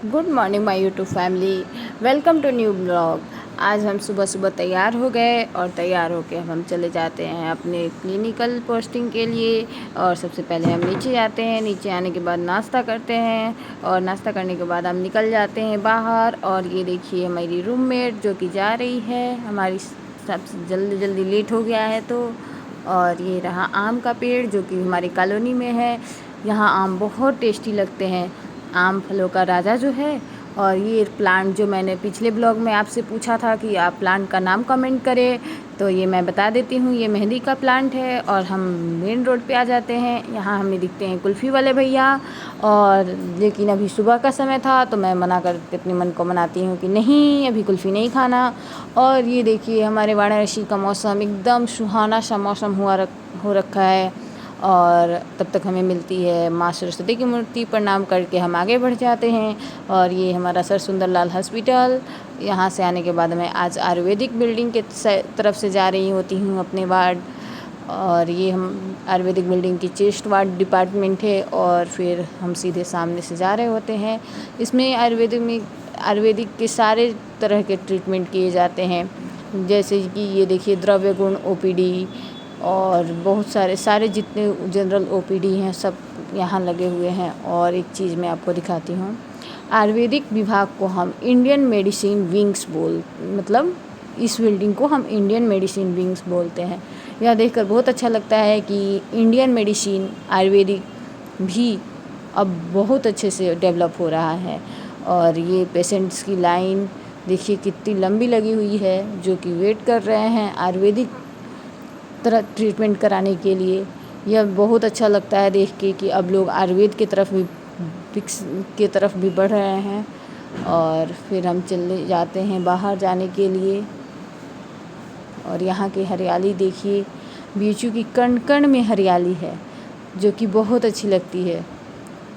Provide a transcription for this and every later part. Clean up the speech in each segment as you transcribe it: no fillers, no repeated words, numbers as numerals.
Good morning my YouTube family. Welcome to new blog. आज हम सुबह सुबह तैयार हो गए और तैयार होके हम चले जाते हैं अपने क्लिनिकल पोस्टिंग के लिए। और सबसे पहले हम नीचे जाते हैं, नीचे आने के बाद नाश्ता करते हैं और नाश्ता करने के बाद हम निकल जाते हैं बाहर। और ये देखिए हमारी रूममेट जो कि जा रही है, हमारी सबसे जल्दी जल्दी लेट हो गया है तो। और ये रहा आम का पेड़ जो कि हमारी कॉलोनी में है। यहाँ आम बहुत टेस्टी लगते हैं, आम फलों का राजा जो है। और ये प्लांट जो मैंने पिछले ब्लॉग में आपसे पूछा था कि आप प्लांट का नाम कमेंट करें, तो ये मैं बता देती हूँ, ये मेहंदी का प्लांट है। और हम मेन रोड पे आ जाते हैं, यहाँ हमें दिखते हैं कुल्फ़ी वाले भैया। और लेकिन अभी सुबह का समय था तो मैं मना करके अपने मन को मनाती हूँ कि नहीं, अभी कुल्फ़ी नहीं खाना। और ये देखिए हमारे वाराणसी का मौसम एकदम सुहाना सा मौसम हो रखा है। और तब तक हमें मिलती है माँ सरस्वती की मूर्ति, प्रणाम करके हम आगे बढ़ जाते हैं। और ये हमारा सर सुंदरलाल हॉस्पिटल। यहाँ से आने के बाद मैं आज आयुर्वेदिक बिल्डिंग के तरफ से जा रही होती हूँ अपने वार्ड। और ये हम आयुर्वेदिक बिल्डिंग की चेस्ट वार्ड डिपार्टमेंट है। और फिर हम सीधे सामने से जा रहे होते हैं। इसमें आयुर्वेदिक के सारे तरह के ट्रीटमेंट किए जाते हैं, जैसे कि ये देखिए द्रव्य गुण ओपीडी और बहुत सारे जितने जनरल ओपीडी हैं सब यहाँ लगे हुए हैं। और एक चीज़ मैं आपको दिखाती हूँ, आयुर्वेदिक विभाग को हम इंडियन मेडिसिन विंग्स मतलब इस बिल्डिंग को हम इंडियन मेडिसिन विंग्स बोलते हैं। यह देखकर बहुत अच्छा लगता है कि इंडियन मेडिसिन आयुर्वेदिक भी अब बहुत अच्छे से डेवलप हो रहा है। और ये पेशेंट्स की लाइन देखिए कितनी लंबी लगी हुई है, जो कि वेट कर रहे हैं आयुर्वेदिक तरह ट्रीटमेंट कराने के लिए। यह बहुत अच्छा लगता है देख के कि अब लोग आयुर्वेद की तरफ भी बढ़ रहे हैं। और फिर हम चले जाते हैं बाहर जाने के लिए। और यहाँ की हरियाली देखिए, बीचू की कण कण में हरियाली है जो कि बहुत अच्छी लगती है।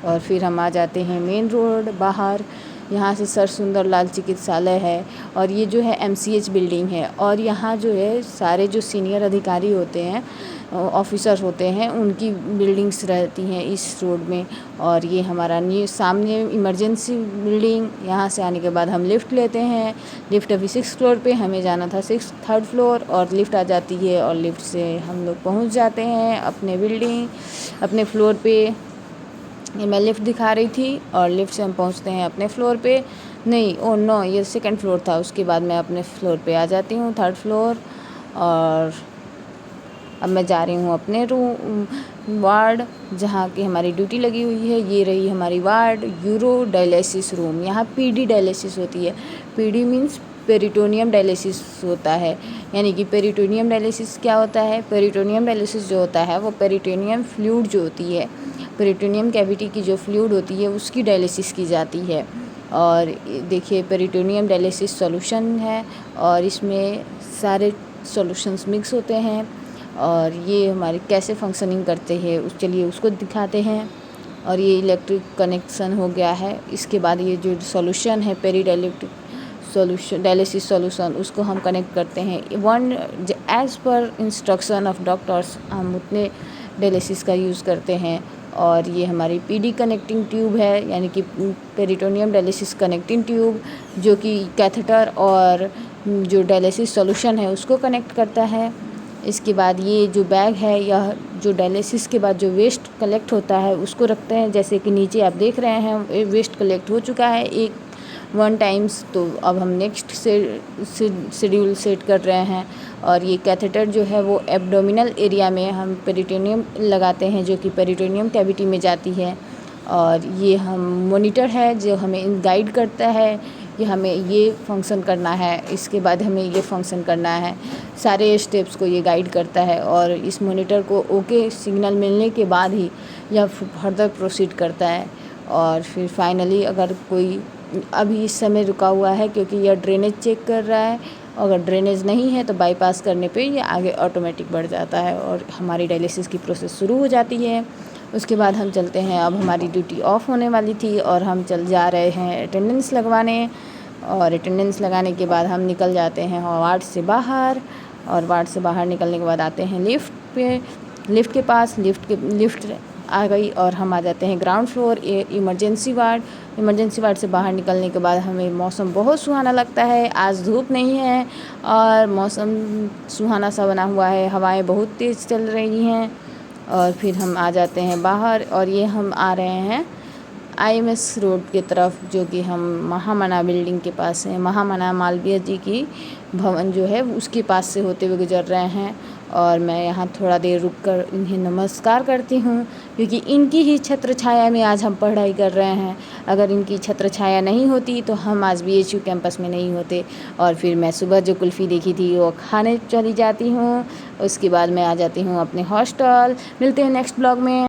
और फिर हम आ जाते हैं मेन रोड बाहर। यहाँ से सर सुंदरलाल चिकित्सालय है और ये जो है एमसीएच बिल्डिंग है। और यहाँ जो है सारे जो सीनियर अधिकारी होते हैं, ऑफिसर होते हैं, उनकी बिल्डिंग्स रहती हैं इस रोड में। और ये हमारा न्यू सामने इमरजेंसी बिल्डिंग। यहाँ से आने के बाद हम लिफ्ट लेते हैं। लिफ्ट अभी 6th फ्लोर पे, हमें जाना था 3rd फ्लोर। और लिफ्ट आ जाती है और लिफ्ट से हम लोग पहुँच जाते हैं अपने फ्लोर पे। ये मैं लिफ्ट दिखा रही थी और लिफ्ट से हम पहुंचते हैं अपने फ्लोर पे। नहीं, ओ नो, ये 2nd फ्लोर था। उसके बाद मैं अपने फ्लोर पे आ जाती हूँ, 3rd फ्लोर। और अब मैं जा रही हूँ अपने वार्ड जहाँ की हमारी ड्यूटी लगी हुई है। ये रही हमारी वार्ड, यूरो डायलिसिस रूम। यहाँ पीडी डायलिसिस होती है। पीडी मीन्स पेरिटोनियम डायलिसिस होता है। यानी कि पेरिटोनियम डायलिसिस क्या होता है? पेरिटोनियम डायलिसिस जो होता है वो पेरिटोनियम फ्लूइड जो होती है, पेरिटोनियम कैविटी की जो फ्लूइड होती है उसकी डायलिसिस की जाती है। और देखिए पेरिटोनियम डायलिसिस सॉल्यूशन है और इसमें सारे सॉल्यूशंस मिक्स होते हैं। और ये हमारे कैसे फंक्शनिंग करते हैं चलिए उसको दिखाते हैं। और ये इलेक्ट्रिक कनेक्शन हो गया है। इसके बाद ये जो सॉल्यूशन है डायलिसिस सॉल्यूशन, उसको हम कनेक्ट करते हैं as per instruction of doctors. हम उतने डायलिसिस का यूज़ करते हैं। और ये हमारी पीडी कनेक्टिंग ट्यूब है, यानी कि पेरिटोनियम डायलिसिस कनेक्टिंग ट्यूब, जो कि कैथेटर और जो डायलिसिस सॉल्यूशन है उसको कनेक्ट करता है। इसके बाद ये जो बैग है, यह जो डायलिसिस के बाद जो वेस्ट कलेक्ट होता है उसको रखते हैं। जैसे कि नीचे आप देख रहे हैं वेस्ट कलेक्ट हो चुका है 1 टाइम्स, तो अब हम नेक्स्ट शेड्यूल सेट कर रहे हैं। और ये कैथेटर जो है वो एब्डोमिनल एरिया में हम पेरिटोनियम लगाते हैं, जो कि पेरिटोनियम कैविटी में जाती है। और ये हम मॉनिटर है जो हमें गाइड करता है कि हमें ये फंक्शन करना है, इसके बाद हमें ये फंक्शन करना है। सारे स्टेप्स को ये गाइड करता है। और इस मॉनिटर को ओके सिग्नल मिलने के बाद ही यह फर्दर प्रोसीड करता है। और फिर फाइनली अगर कोई अभी इस समय रुका हुआ है क्योंकि यह ड्रेनेज चेक कर रहा है, अगर ड्रेनेज नहीं है तो बाईपास करने पे ये आगे ऑटोमेटिक बढ़ जाता है और हमारी डायलिसिस की प्रोसेस शुरू हो जाती है। उसके बाद हम चलते हैं, अब हमारी ड्यूटी ऑफ होने वाली थी और हम जा रहे हैं अटेंडेंस लगवाने। और अटेंडेंस लगाने के बाद हम निकल जाते हैं वार्ड से बाहर। और वार्ड से बाहर निकलने के बाद आते हैं लिफ्ट पे, लिफ्ट के पास। लिफ्ट आ गई और हम आ जाते हैं ground floor emergency ward. Emergency ward से बाहर निकलने के बाद हमें मौसम बहुत सुहाना लगता है। आज धूप नहीं है और मौसम सुहाना सा बना हुआ है, हवाएं बहुत तेज़ चल रही हैं। और फिर हम आ जाते हैं बाहर और ये हम आ रहे हैं IMS रोड की तरफ, जो कि हम महामना बिल्डिंग के पास है। महामना मालवीय जी की भवन जो है उसके पास से होते हुए गुजर रहे हैं। और मैं यहाँ थोड़ा देर रुककर इन्हें नमस्कार करती हूँ, क्योंकि इनकी ही छत्र छाया में आज हम पढ़ाई कर रहे हैं। अगर इनकी छत्र छाया नहीं होती तो हम आज BHU कैंपस में नहीं होते। और फिर मैं सुबह जो कुल्फ़ी देखी थी वो खाने चली जाती हूँ। उसके बाद मैं आ जाती हूँ अपने हॉस्टल। मिलते हैं नेक्स्ट ब्लॉग में।